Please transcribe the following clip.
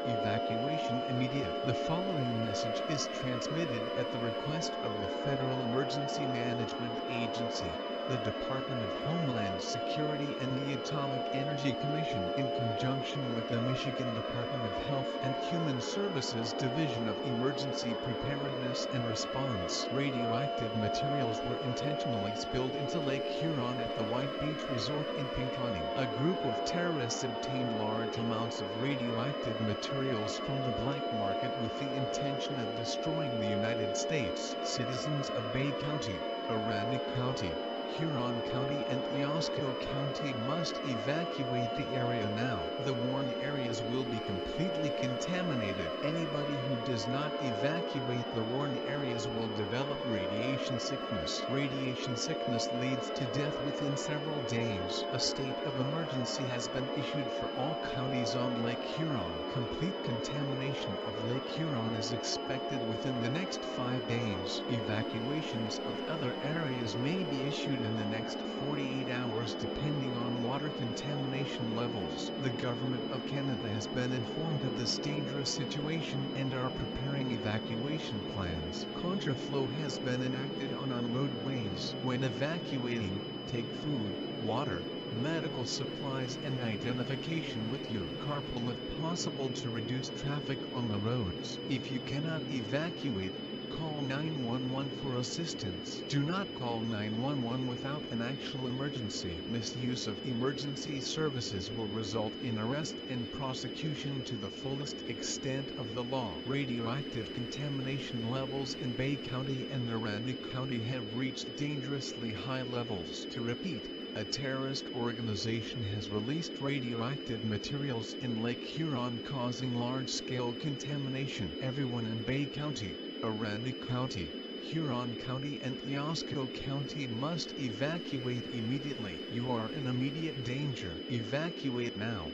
Evacuation immediate. The following message is transmitted at the request of the Federal Emergency Management Agency, the Department of Homeland Security and the Atomic Energy Commission in conjunction with the Michigan Department of Health and Human Services Division of Emergency Preparedness and Response. Radioactive materials were intentionally spilled into Lake Huron at the White Beach Resort in Pinconning. A group of terrorists obtained large amounts of radioactive materials from the black market with the intention of destroying the United States. Citizens of Bay County, Aranda County, Huron County and Eosco County must evacuate the area now. The warned areas will be completely contaminated. Anybody who does not evacuate the warned areas will develop radiation sickness. Radiation sickness leads to death within several days. A state of emergency has been issued for all counties on Lake Huron. Complete contamination of Lake Huron is expected within the next 5 days. Evacuations of other areas may be issued in the next 48 hours depending on water contamination levels. The Government of Canada has been informed of this dangerous situation and are preparing evacuation plans. Contraflow has been enacted on roadways. When evacuating, take food, water, medical supplies and identification with your carpool if possible to reduce traffic on the roads. If you cannot evacuate, call 911 for assistance. Do not call 911 without an actual emergency. Misuse of emergency services will result in arrest and prosecution to the fullest extent of the law. Radioactive contamination levels in Bay County and Aranda County have reached dangerously high levels. To repeat, a terrorist organization has released radioactive materials in Lake Huron causing large-scale contamination. Everyone in Bay County, Aranda County, Huron County and Eosco County must evacuate immediately. You are in immediate danger. Evacuate now.